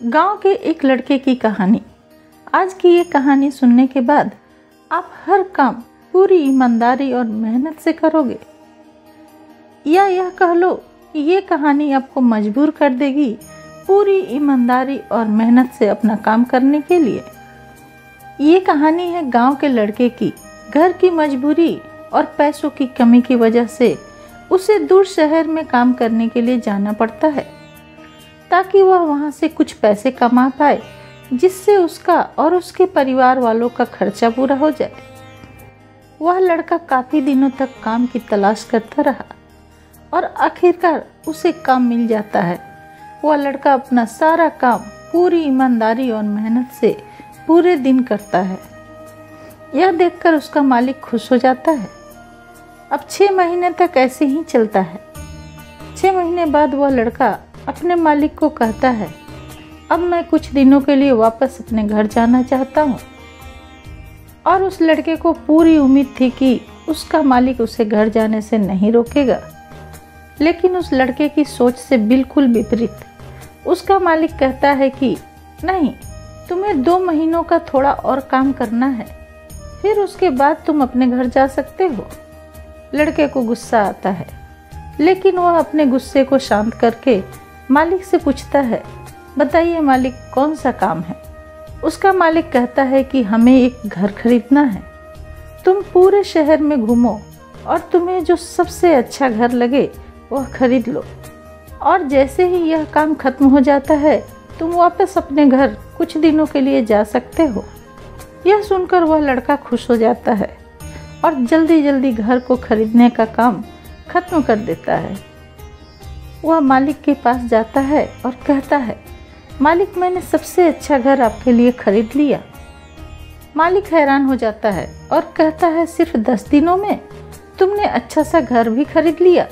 गांव के एक लड़के की कहानी। आज की ये कहानी सुनने के बाद आप हर काम पूरी ईमानदारी और मेहनत से करोगे, या यह कह लो कि ये कहानी आपको मजबूर कर देगी पूरी ईमानदारी और मेहनत से अपना काम करने के लिए। ये कहानी है गांव के लड़के की। घर की मजबूरी और पैसों की कमी की वजह से उसे दूर शहर में काम करने के लिए जाना पड़ता है, ताकि वह वहाँ से कुछ पैसे कमा पाए, जिससे उसका और उसके परिवार वालों का खर्चा पूरा हो जाए। वह लड़का काफ़ी दिनों तक काम की तलाश करता रहा और आखिरकार उसे काम मिल जाता है। वह लड़का अपना सारा काम पूरी ईमानदारी और मेहनत से पूरे दिन करता है। यह देखकर उसका मालिक खुश हो जाता है। अब 6 महीने तक ऐसे ही चलता है। 6 महीने बाद वह लड़का अपने मालिक को कहता है, अब मैं कुछ दिनों के लिए वापस अपने घर जाना चाहता हूँ। और उस लड़के को पूरी उम्मीद थी कि उसका मालिक उसे घर जाने से नहीं रोकेगा, लेकिन उस लड़के की सोच से बिल्कुल विपरीत। उसका मालिक कहता है कि नहीं, तुम्हें 2 महीनों का थोड़ा और काम करना है, फिर उसके बाद तुम अपने घर जा सकते हो। लड़के को गुस्सा आता है, लेकिन वह अपने गुस्से को शांत करके मालिक से पूछता है, बताइए मालिक, कौन सा काम है। उसका मालिक कहता है कि हमें एक घर खरीदना है। तुम पूरे शहर में घूमो और तुम्हें जो सबसे अच्छा घर लगे वह खरीद लो, और जैसे ही यह काम खत्म हो जाता है तुम वापस अपने घर कुछ दिनों के लिए जा सकते हो। यह सुनकर वह लड़का खुश हो जाता है और जल्दी जल्दी घर को खरीदने का काम खत्म कर देता है। वह मालिक के पास जाता है और कहता है, मालिक, मैंने सबसे अच्छा घर आपके लिए खरीद लिया। मालिक हैरान हो जाता है और कहता है, सिर्फ 10 दिनों में तुमने अच्छा सा घर भी खरीद लिया।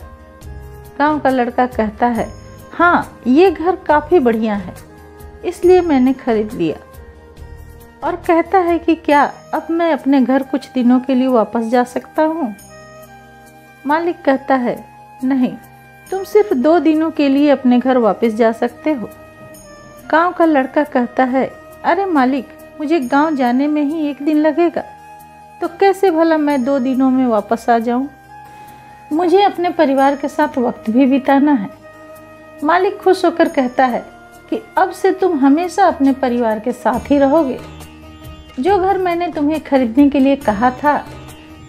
गांव का लड़का कहता है, हाँ, ये घर काफ़ी बढ़िया है, इसलिए मैंने खरीद लिया। और कहता है कि क्या अब मैं अपने घर कुछ दिनों के लिए वापस जा सकता हूँ। मालिक कहता है, नहीं, तुम सिर्फ 2 दिनों के लिए अपने घर वापस जा सकते हो। गांव का लड़का कहता है, अरे मालिक, मुझे गांव जाने में ही 1 दिन लगेगा, तो कैसे भला मैं 2 दिनों में वापस आ जाऊं। मुझे अपने परिवार के साथ वक्त भी बिताना है। मालिक खुश होकर कहता है कि अब से तुम हमेशा अपने परिवार के साथ ही रहोगे। जो घर मैंने तुम्हें खरीदने के लिए कहा था,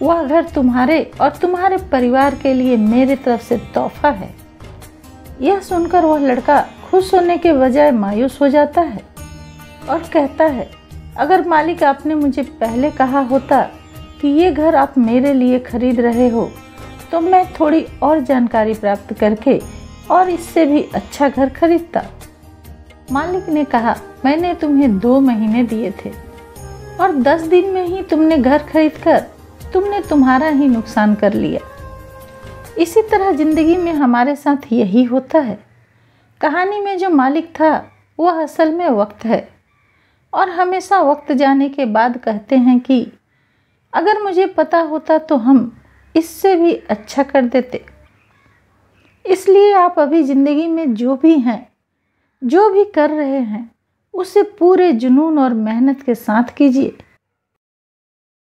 वह घर तुम्हारे और तुम्हारे परिवार के लिए मेरे तरफ से तोहफा है। यह सुनकर वह लड़का खुश होने के बजाय मायूस हो जाता है और कहता है, अगर मालिक आपने मुझे पहले कहा होता कि ये घर आप मेरे लिए खरीद रहे हो, तो मैं थोड़ी और जानकारी प्राप्त करके और इससे भी अच्छा घर खरीदता। मालिक ने कहा, मैंने तुम्हें 2 महीने दिए थे और 10 दिन में ही तुमने घर खरीदकर तुमने तुम्हारा ही नुकसान कर लिया। इसी तरह जिंदगी में हमारे साथ यही होता है। कहानी में जो मालिक था वह असल में वक्त है, और हमेशा वक्त जाने के बाद कहते हैं कि अगर मुझे पता होता तो हम इससे भी अच्छा कर देते। इसलिए आप अभी ज़िंदगी में जो भी हैं, जो भी कर रहे हैं, उसे पूरे जुनून और मेहनत के साथ कीजिए।